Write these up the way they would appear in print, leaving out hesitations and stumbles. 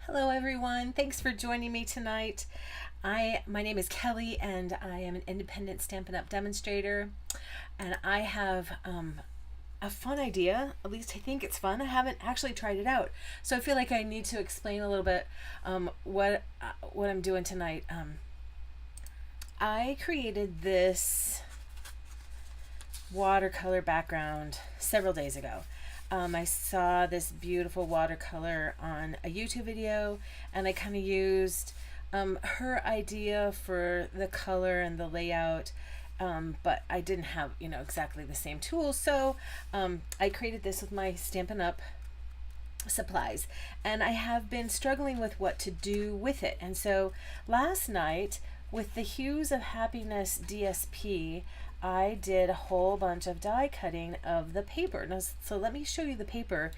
Hello everyone, thanks for joining me tonight. My name is Kelly and I am an independent Stampin' Up! Demonstrator, and I have a fun idea. At least I think it's fun. I haven't actually tried it out, so I feel like I need to explain a little bit what I'm doing tonight. I created this watercolor background several days ago. I saw this beautiful watercolor on a YouTube video, and I kind of used her idea for the color and the layout, but I didn't have exactly the same tools, so I created this with my Stampin' Up! Supplies, and I have been struggling with what to do with it. And so last night, with the Hues of Happiness DSP, I did a whole bunch of die cutting of the paper. Now, so let me show you the paper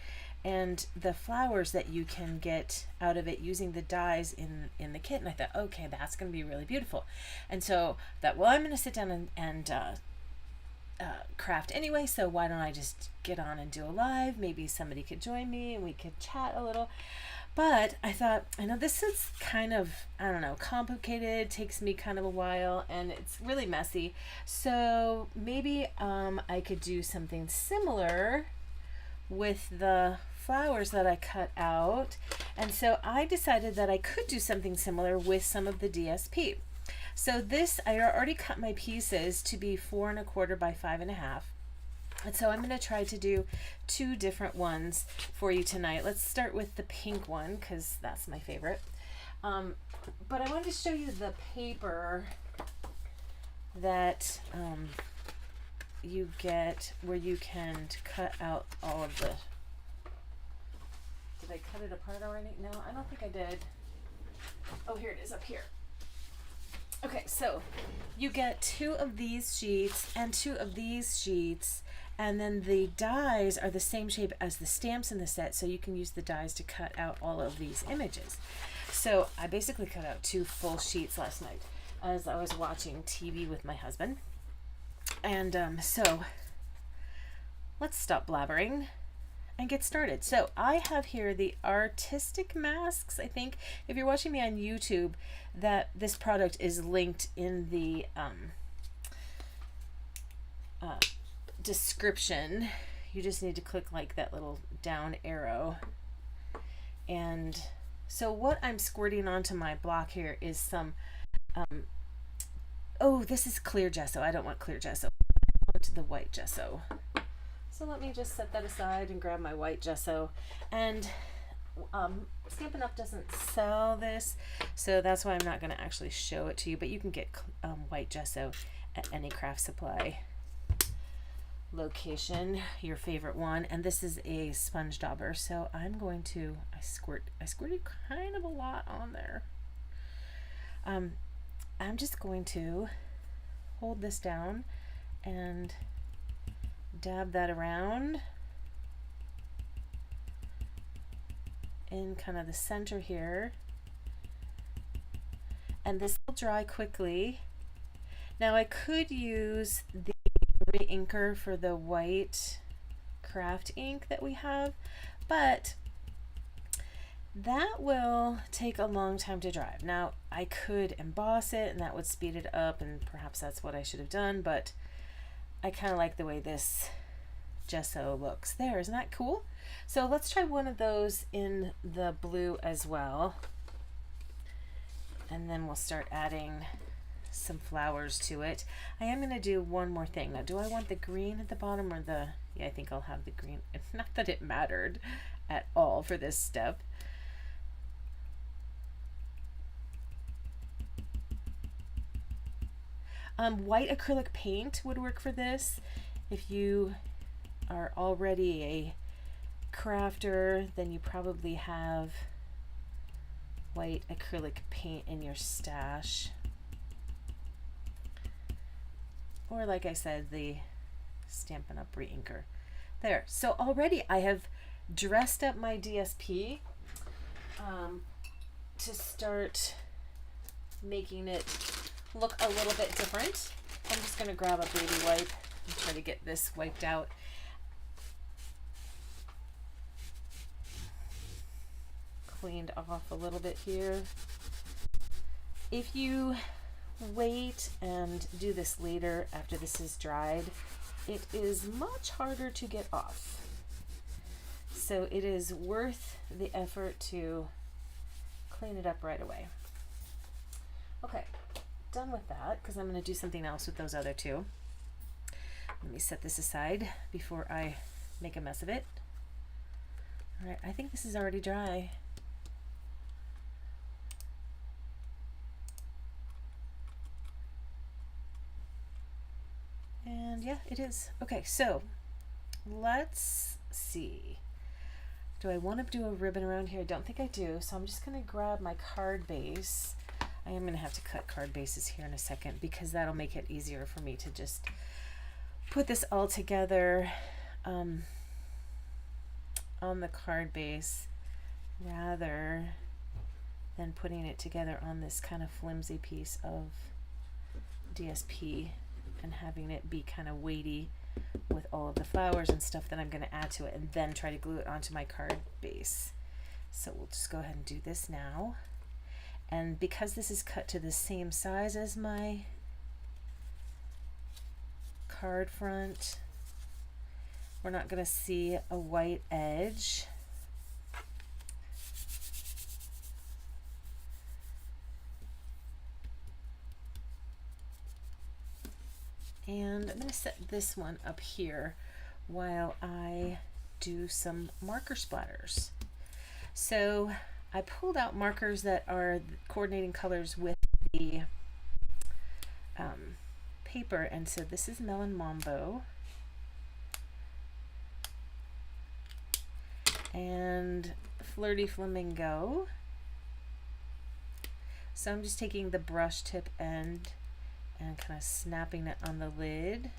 and the flowers that you can get out of it using the dies in the kit. And I thought, okay, that's going to be really beautiful. And so that, well, I'm going to sit down and craft anyway, so why don't I just get on and do a live? Maybe somebody could join me and we could chat a little. But I thought, I know this is kind of, I don't know, complicated, takes me kind of a while, and it's really messy. So maybe I could do something similar with the flowers that I cut out. And so I decided that I could do something similar with some of the DSP. So this, I already cut my pieces to be 4 1/4 by 5 1/2. And so I'm going to try to do 2 different ones for you tonight. Let's start with the pink one because that's my favorite. But I wanted to show you the paper that you get where you can cut out all of the... Did I cut it apart already? No, I don't think I did. Oh, here it is up here. Okay, so you get 2 of these sheets and 2 of these sheets, and then the dies are the same shape as the stamps in the set, so you can use the dies to cut out all of these images. So I basically cut out 2 full sheets last night as I was watching TV with my husband. And so let's stop blabbering and get started. So I have here the artistic masks. I think if you're watching me on YouTube, that this product is linked in the description. You just need to click like that little down arrow. And so what I'm squirting onto my block here is some oh, this is clear gesso. I don't want clear gesso. I want the white gesso. So let me just set that aside and grab my white gesso. And Stampin' Up! Doesn't sell this, so that's why I'm not going to actually show it to you, but you can get white gesso at any craft supply location, your favorite one. And this is a sponge dauber, so I'm going to, I squirted kind of a lot on there. I'm just going to hold this down and dab that around in kind of the center here, and this will dry quickly. Now I could use the re-inker for the white craft ink that we have, but that will take a long time to dry. Now I could emboss it and that would speed it up, and perhaps that's what I should have done, but I kind of like the way this gesso looks there. Isn't that cool? So let's try one of those in the blue as well, and then we'll start adding some flowers to it. I am going to do one more thing. Now, do I want the green at the bottom or the... Yeah, I think I'll have the green. Not that it mattered at all for this step. White acrylic paint would work for this. If you are already a crafter, then you probably have white acrylic paint in your stash. Or like I said, the Stampin' Up! Re-inker. There. So already I have dressed up my DSP to start making it look a little bit different. I'm just going to grab a baby wipe and try to get this wiped out. cleaned off a little bit here. If you wait and do this later after this is dried, it is much harder to get off. So it is worth the effort to clean it up right away. Okay, done with that, because I'm going to do something else with those other two. Let me set this aside before I make a mess of it. All right, I think this is already dry. And yeah, it is. Okay, so let's see. Do I want to do a ribbon around here? I don't think I do, so I'm just going to grab my card base. I am going to have to cut card bases here in a second because that'll make it easier for me to just put this all together on the card base rather than putting it together on this kind of flimsy piece of DSP and having it be kind of weighty with all of the flowers and stuff that I'm going to add to it and then try to glue it onto my card base. So we'll just go ahead and do this now. And because this is cut to the same size as my card front, we're not going to see a white edge. And I'm going to set this one up here while I do some marker splatters. So I pulled out markers that are coordinating colors with the paper, and so this is Melon Mambo and Flirty Flamingo. So I'm just taking the brush tip end and kind of snapping it on the lid.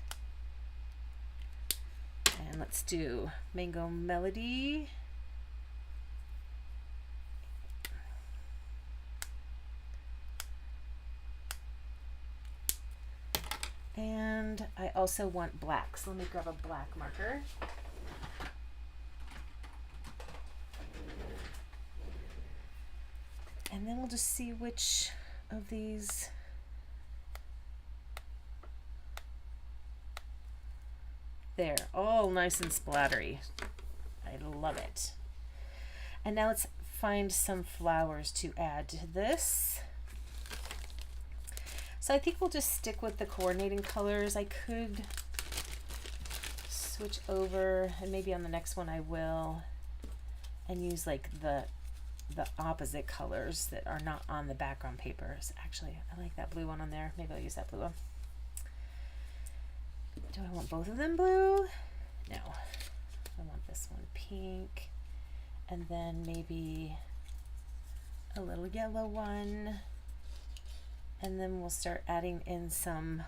And let's do Mango Melody. And I also want black, so let me grab a black marker. And then we'll just see which of these there, all nice and splattery. I love it. And now let's find some flowers to add to this. So I think we'll just stick with the coordinating colors. I could switch over, and maybe on the next one I will, and use like the opposite colors that are not on the background papers. Actually, I like that blue one on there. Maybe I'll use that blue one. Do I want both of them blue? No. I want this one pink, and then maybe a little yellow one. And then we'll start adding in some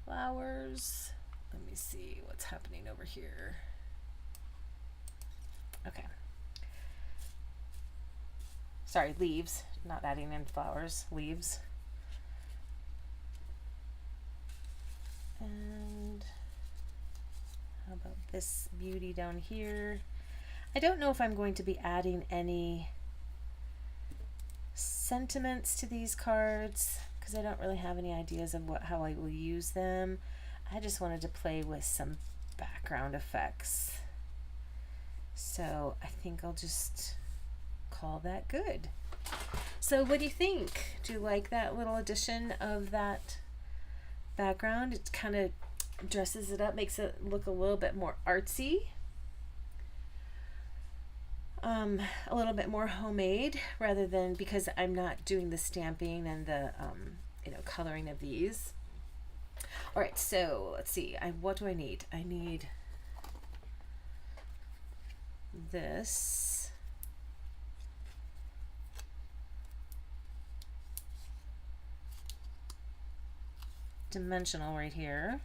flowers. Let me see what's happening over here. Okay. Sorry, leaves, not adding in flowers, leaves. And how about this beauty down here? I don't know if I'm going to be adding any sentiments to these cards because I don't really have any ideas of how I will use them. I just wanted to play with some background effects. So I think I'll just call that good. So what do you think? Do you like that little addition of that background? It kind of dresses it up, makes it look a little bit more artsy. A little bit more homemade rather than, because I'm not doing the stamping and the coloring of these. All right, so let's see. What do I need? I need this. Dimensional right here.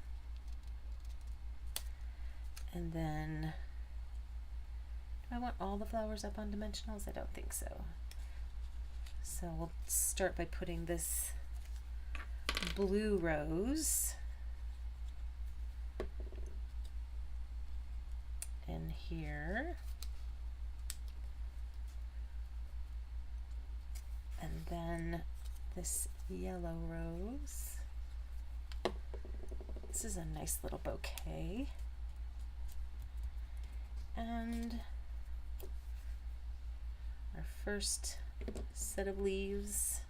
And then I want all the flowers up on dimensionals? I don't think so. So we'll start by putting this blue rose in here. And then this yellow rose. This is a nice little bouquet. And our first set of leaves.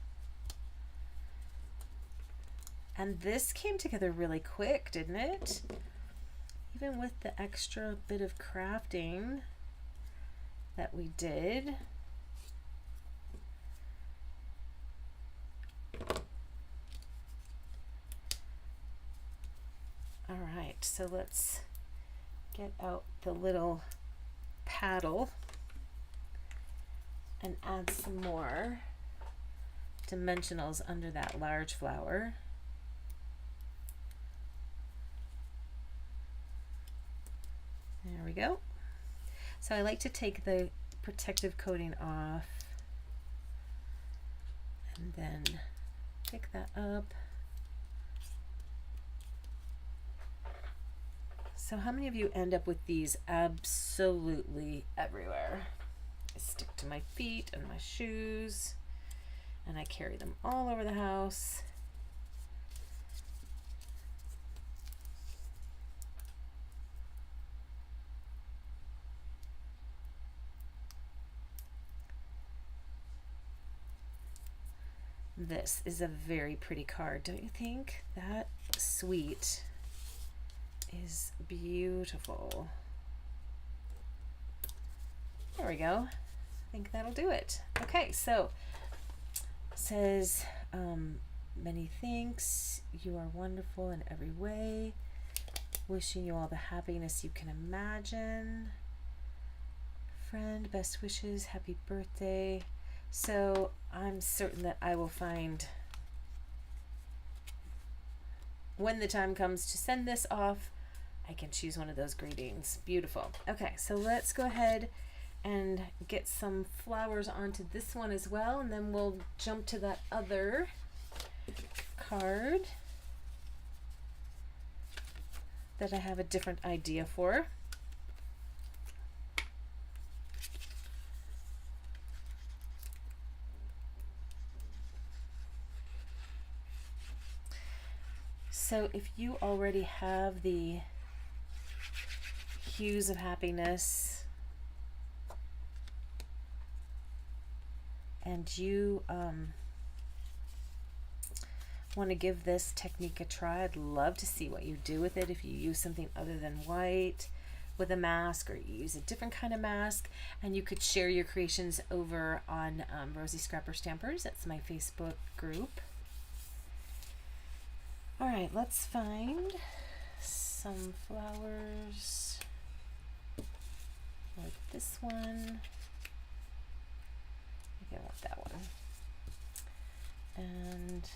And this came together really quick, didn't it? Even with the extra bit of crafting that we did. All right, so let's get out the little paddle and add some more dimensionals under that large flower. There we go. So I like to take the protective coating off and then pick that up. So how many of you end up with these absolutely everywhere? I stick to my feet and my shoes, and I carry them all over the house. This is a very pretty card, don't you think? That sweet is beautiful. There we go. I think that'll do it. Okay, so it says, many thanks. You are wonderful in every way. Wishing you all the happiness you can imagine. Friend, best wishes. Happy birthday. So I'm certain that I will find, when the time comes to send this off, I can choose one of those greetings. Beautiful. Okay, so let's go ahead and get some flowers onto this one as well, and then we'll jump to that other card that I have a different idea for. So if you already have the Hues of Happiness and you want to give this technique a try, I'd love to see what you do with it. If you use something other than white with a mask, or you use a different kind of mask, and you could share your creations over on Rosie Scrapper Stampers. That's my Facebook group. All right, let's find some flowers like this one. I think I want that one. And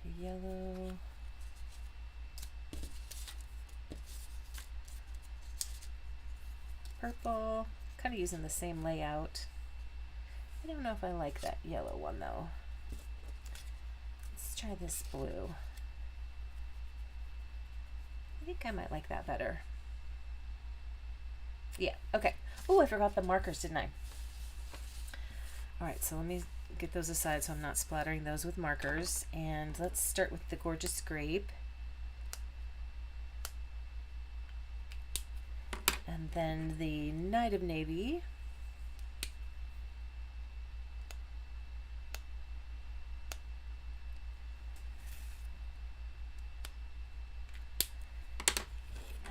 a yellow. Purple. Kind of using the same layout. I don't know if I like that yellow one though. Let's try this blue. I think I might like that better. Yeah, okay. Oh, I forgot the markers, didn't I? All right, so let me get those aside so I'm not splattering those with markers. And let's start with the Gorgeous Grape. And then the Night of Navy.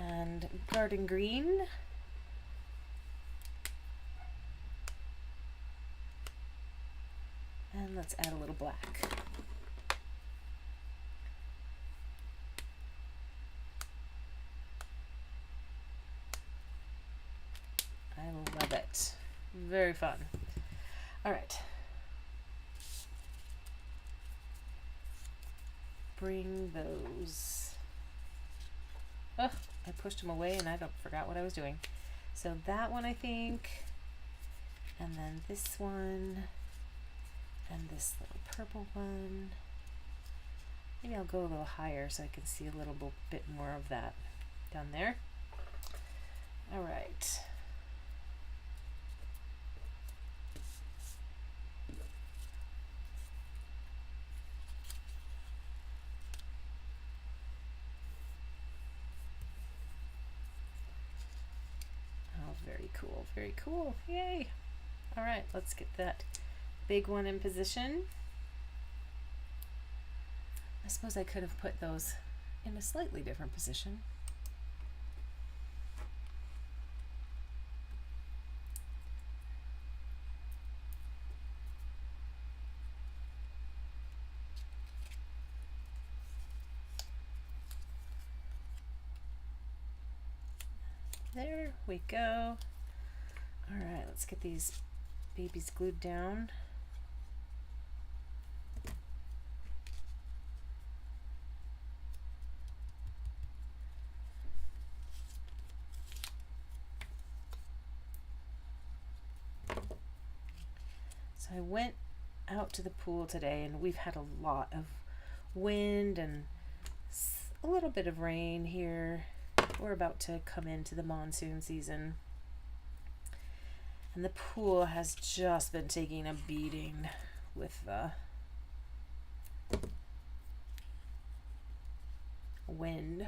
And Garden Green. And let's add a little black. I love it. Very fun. All right. Bring those. Oh, I pushed them away and I forgot what I was doing. So that one, I think. And then this one. And this little purple one. Maybe I'll go a little higher so I can see a little bit more of that down there. All right. Oh, very cool, very cool. Yay. All right, let's get that big one in position. I suppose I could have put those in a slightly different position. There we go. All right, let's get these babies glued down. So I went out to the pool today, and we've had a lot of wind and a little bit of rain here. We're about to come into the monsoon season, and the pool has just been taking a beating with the wind.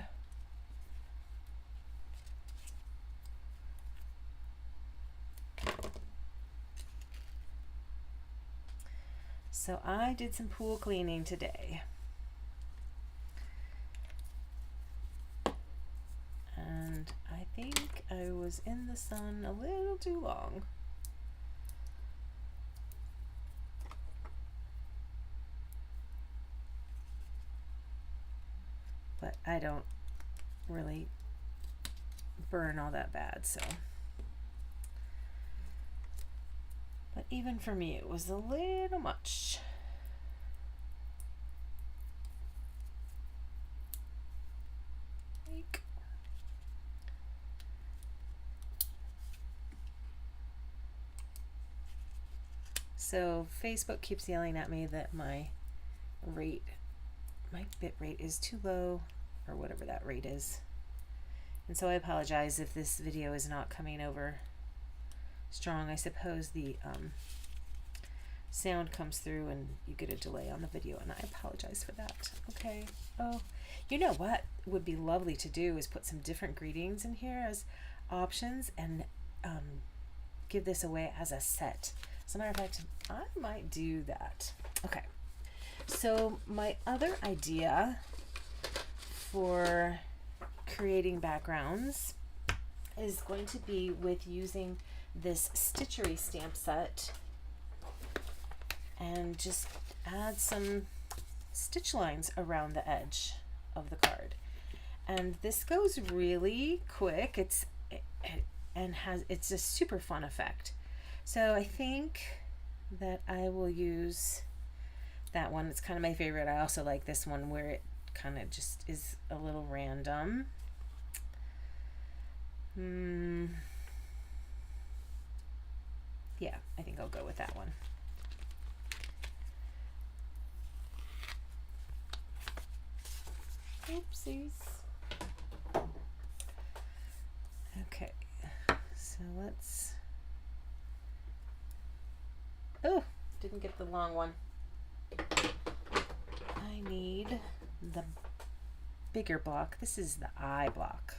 So I did some pool cleaning today. And I think I was in the sun a little too long. But I don't really burn all that bad, so. But even for me, it was a little much. Eek. So Facebook keeps yelling at me that my bit rate is too low, or whatever that rate is. And so I apologize if this video is not coming over strong. I suppose the sound comes through and you get a delay on the video, and I apologize for that. Okay. Oh, you know what would be lovely to do is put some different greetings in here as options, and give this away as a set. As a matter of fact, I might do that. Okay. So my other idea for creating backgrounds is going to be with using this Stitchery stamp set and just add some stitch lines around the edge of the card. And this goes really quick. It's a super fun effect. So I think that I will use that one. It's kind of my favorite. I also like this one where it kind of just is a little random. Yeah, I think I'll go with that one. Oopsies. Okay, so let's. Oh, didn't get the long one. I need the bigger block. This is the I block.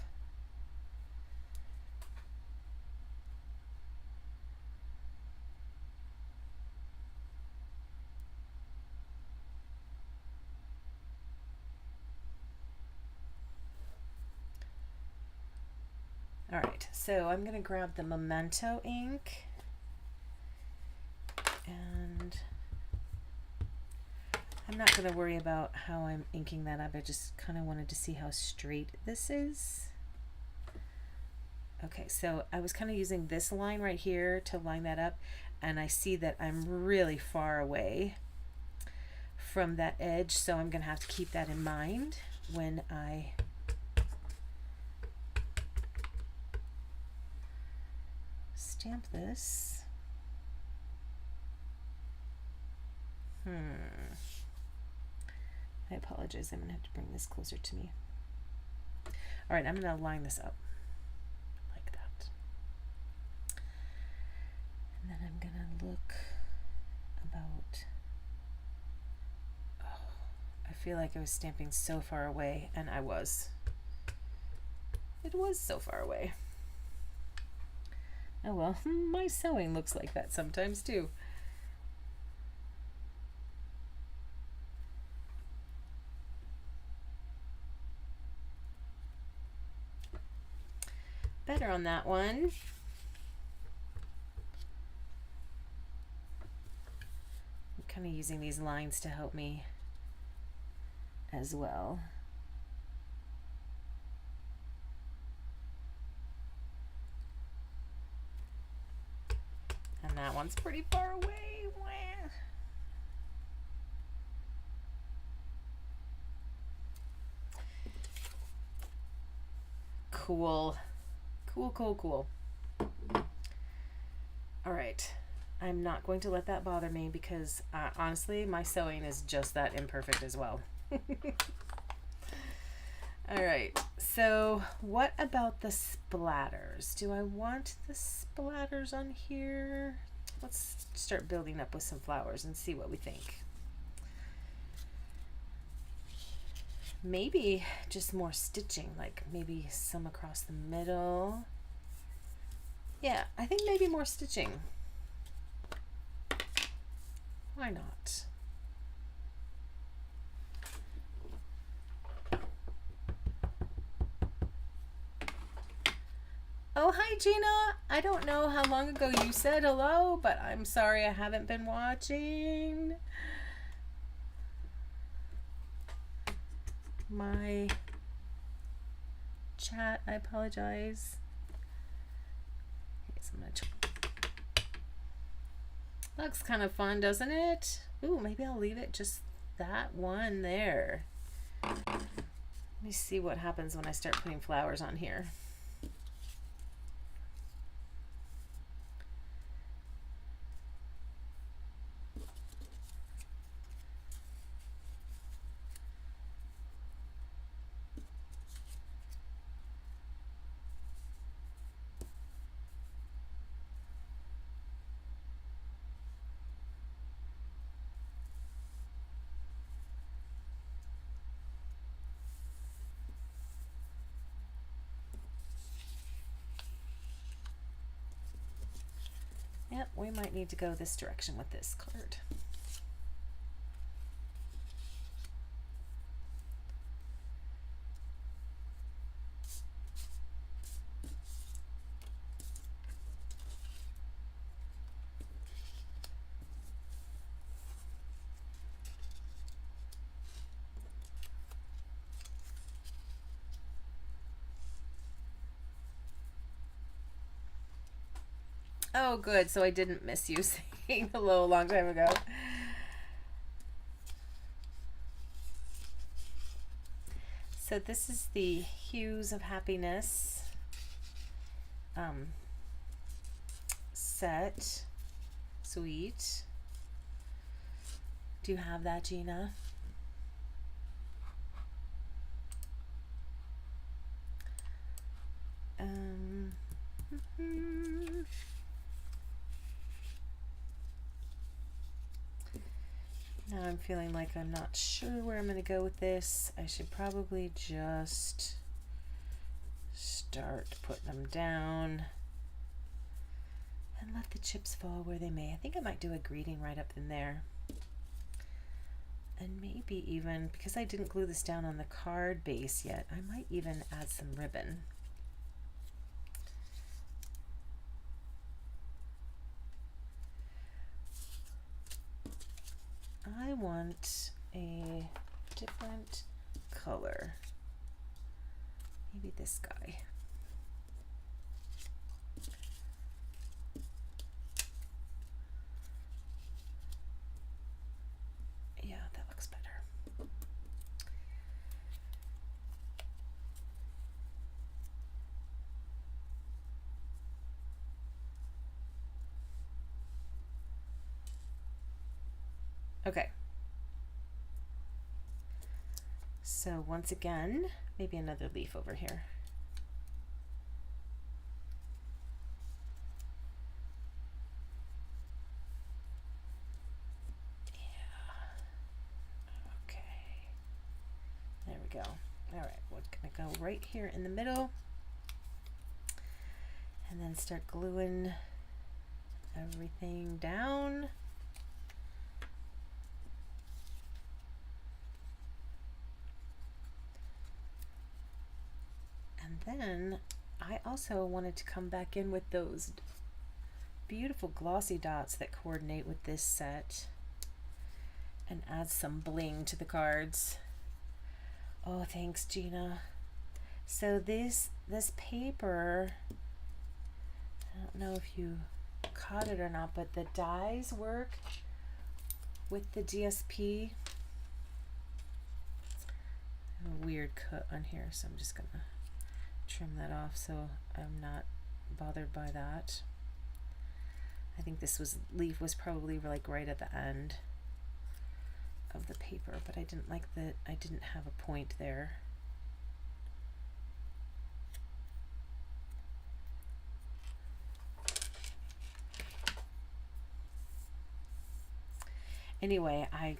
All right, so I'm going to grab the Memento ink, and I'm not going to worry about how I'm inking that up. I just kind of wanted to see how straight this is. Okay, so I was kind of using this line right here to line that up, and I see that I'm really far away from that edge, so I'm going to have to keep that in mind when I stamp this. I apologize. I'm going to have to bring this closer to me. All right, I'm going to line this up like that. look about, oh, I feel like I was stamping so far away, and I was. It was so far away. Oh well, my sewing looks like that sometimes too. Better on that one. I'm kind of using these lines to help me as well. And that one's pretty far away. Wah. Cool. Cool. All right. I'm not going to let that bother me because honestly, my sewing is just that imperfect as well. All right. So what about the splatters? Do I want the splatters on here? Let's start building up with some flowers and see what we think. Maybe just more stitching, like maybe some across the middle. Yeah, I think maybe more stitching. Why not? Oh, hi Gina. I don't know how long ago you said hello, but I'm sorry I haven't been watching my chat. I apologize. Okay, so I'm gonna looks kind of fun, doesn't it? Ooh, maybe I'll leave it just that one there. Let me see what happens when I start putting flowers on here. Yep, we might need to go this direction with this card. Oh, good. So I didn't miss you saying hello a long time ago. So this is the Hues of Happiness set. Sweet. Do you have that, Gina? Now I'm feeling like I'm not sure where I'm going to go with this. I should probably just start putting them down and let the chips fall where they may. I think I might do a greeting right up in there. And maybe even, because I didn't glue this down on the card base yet, I might even add some ribbon. I want a different color. Maybe this guy. Yeah, that looks better. Okay. So once again, maybe another leaf over here. go. All right, we're gonna go right here in the middle and then start gluing everything down. And then I also wanted to come back in with those beautiful glossy dots that coordinate with this set and add some bling to the cards. Oh, thanks, Gina. So this paper, I don't know if you caught it or not, but the dies work with the DSP. I have a weird cut on here, so I'm just gonna trim that off so I'm not bothered by that. I think this leaf was probably like right at the end of the paper, but I didn't like that I didn't have a point there. Anyway, I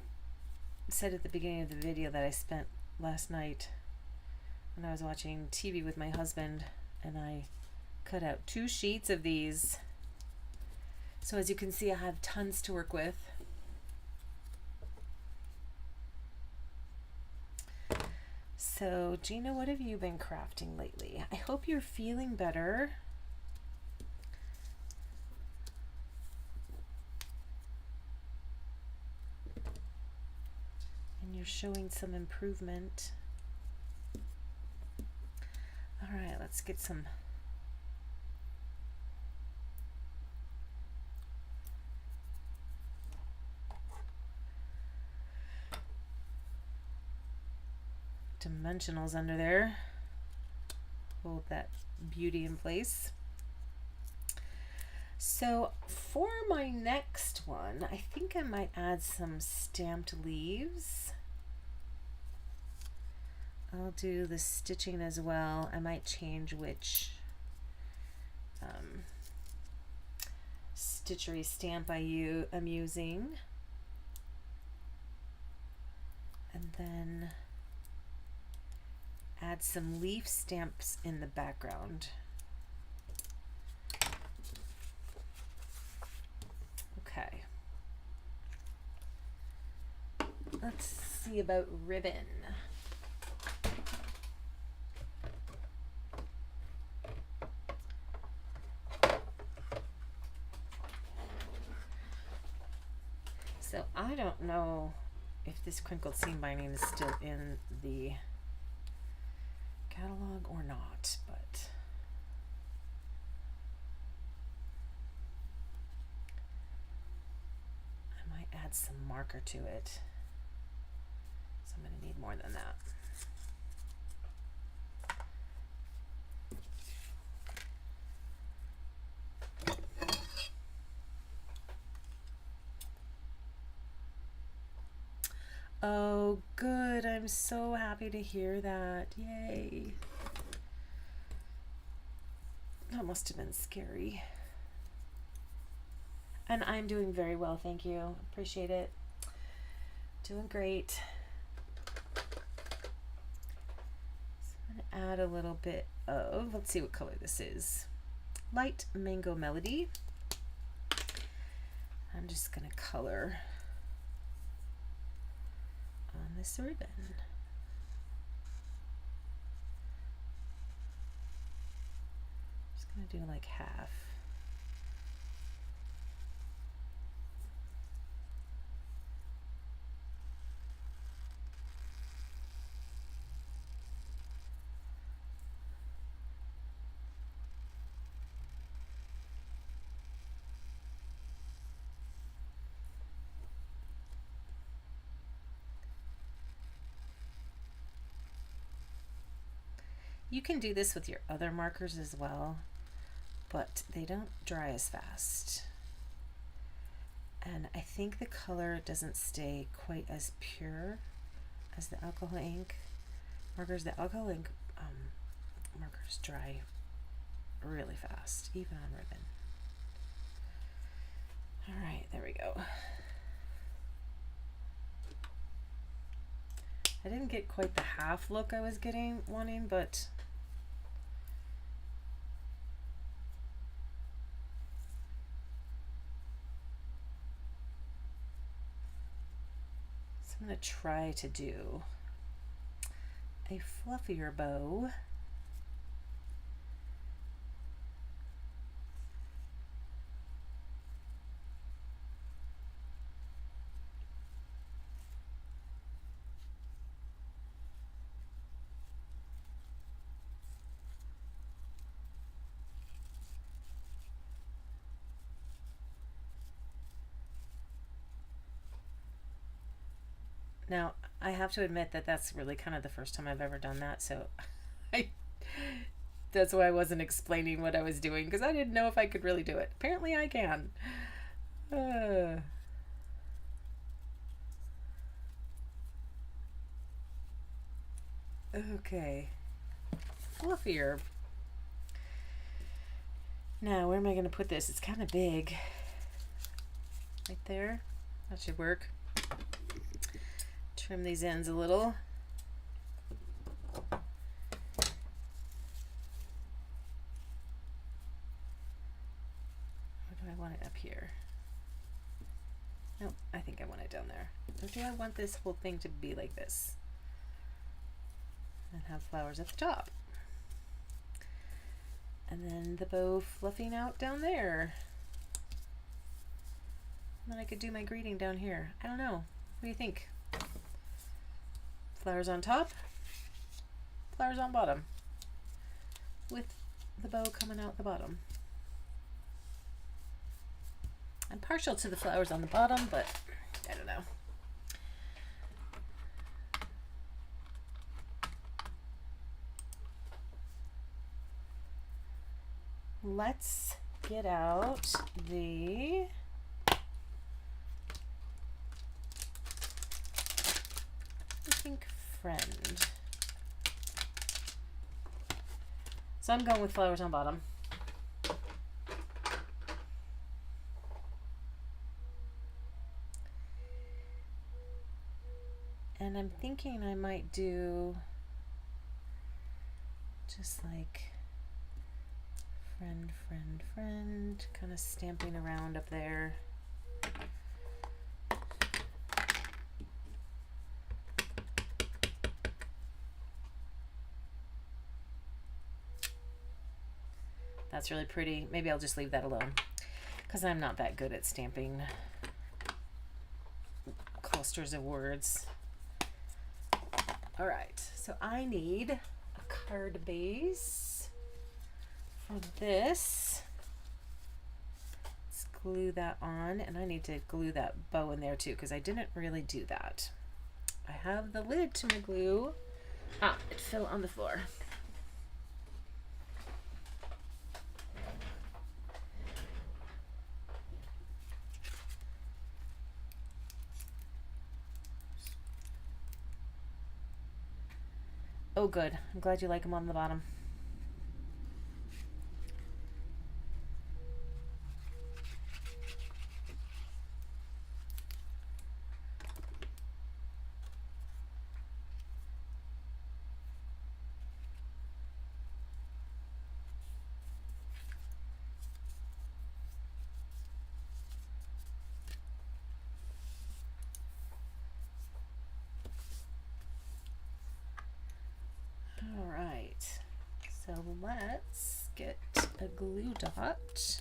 said at the beginning of the video that I spent last night when I was watching TV with my husband, and I cut out 2 sheets of these. So as you can see, I have tons to work with. So Gina, what have you been crafting lately? I hope you're feeling better. And you're showing some improvement. All right, let's get some dimensionals under there. Hold that beauty in place. So for my next one, I think I might add some stamped leaves. I'll do the stitching as well. I might change which stitchery stamp I'm using. And then add some leaf stamps in the background. Okay. Let's see about ribbon. So I don't know if this crinkled seam binding is still in the catalog or not, but I might add some marker to it. So I'm going to need more than that. Oh, good. I'm so happy to hear that. Yay. That must have been scary. And I'm doing very well, thank you. Appreciate it. Doing great. So I'm going to add a little bit of, let's see what color this is. Light Mango Melody. I'm just going to color on this ribbon. Just gonna do like half. You can do this with your other markers as well, but they don't dry as fast. And I think the color doesn't stay quite as pure as the alcohol ink markers. The alcohol ink markers dry really fast, even on ribbon. All right, there we go. I didn't get quite the half look I was wanting, but so I'm going to try to do a fluffier bow. Now, I have to admit that that's really kind of the first time I've ever done that, so I, that's why I wasn't explaining what I was doing, because I didn't know if I could really do it. Apparently I can. Okay. Fluffier. Now, where am I going to put this? It's kind of big. Right there. That should work. Trim these ends a little. Or do I want it up here? Nope, I think I want it down there. Or do I want this whole thing to be like this? And have flowers at the top. And then the bow fluffing out down there. And then I could do my greeting down here. I don't know. What do you think? Flowers on top, flowers on bottom, with the bow coming out the bottom. I'm partial to the flowers on the bottom, but I don't know. Let's get out the friend. So I'm going with flowers on bottom. And I'm thinking I might do just like friend, friend, friend, kind of stamping around up there. That's really pretty. Maybe I'll just leave that alone because I'm not that good at stamping clusters of words. All right, so I need a card base for this. Let's glue that on, and I need to glue that bow in there too because I didn't really do that. I have the lid to my glue. Ah, it fell on the floor. Oh, good. I'm glad you like them on the bottom. So let's get a glue dot.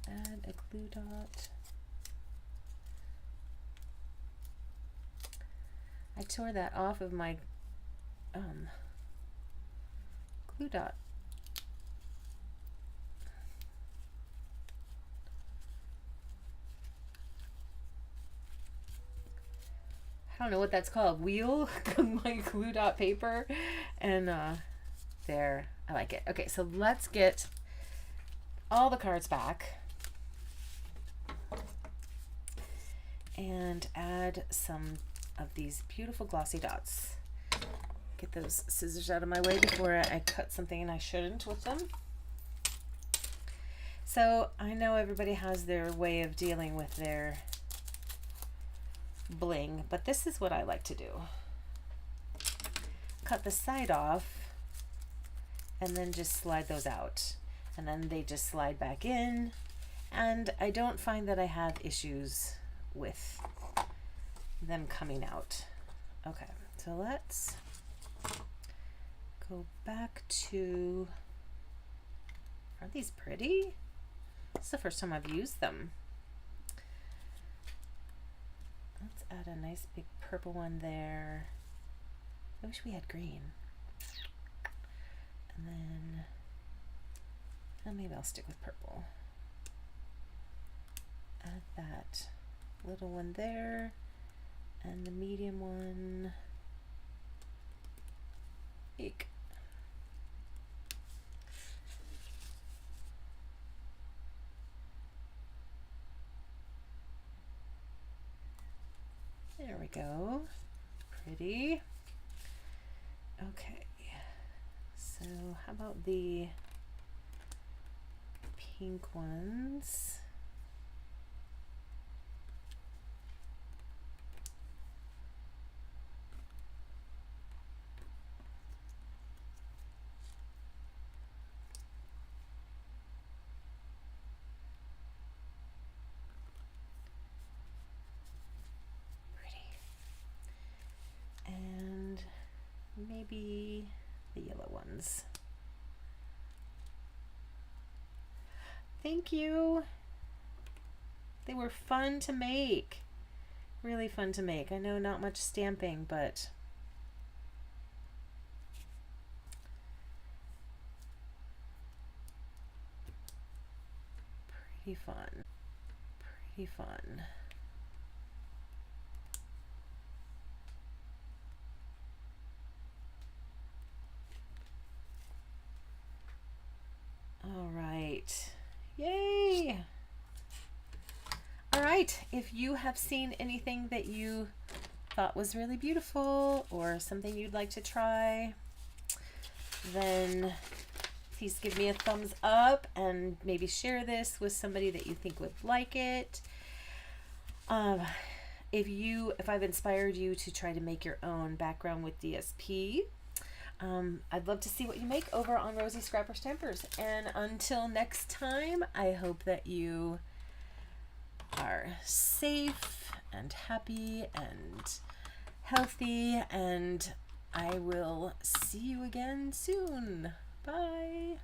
Add a glue dot. I tore that off of my glue dot. I don't know what that's called. Wheel my glue dot paper, and there, I like it. Okay, so let's get all the cards back and add some of these beautiful glossy dots. Get those scissors out of my way before I cut something and I shouldn't with them. So I know everybody has their way of dealing with their bling, but this is what I like to do. Cut the side off and then just slide those out. And then they just slide back in. And I don't find that I have issues with them coming out. Okay, so let's go back to, aren't these pretty? It's the first time I've used them. Let's add a nice big purple one there. I wish we had green. And then, well, maybe I'll stick with purple. Add that little one there, and the medium one. Eek. There we go. Pretty. Okay. So how about the pink ones? And maybe the yellow ones. Thank you. They were fun to make. Really fun to make. I know not much stamping, but pretty fun. Pretty fun. All right. Yay! All right, if you have seen anything that you thought was really beautiful or something you'd like to try, then please give me a thumbs up and maybe share this with somebody that you think would like it. If I've inspired you to try to make your own background with DSP, I'd love to see what you make over on Rosie Scrapper Stampers. And until next time, I hope that you are safe and happy and healthy, and I will see you again soon. Bye.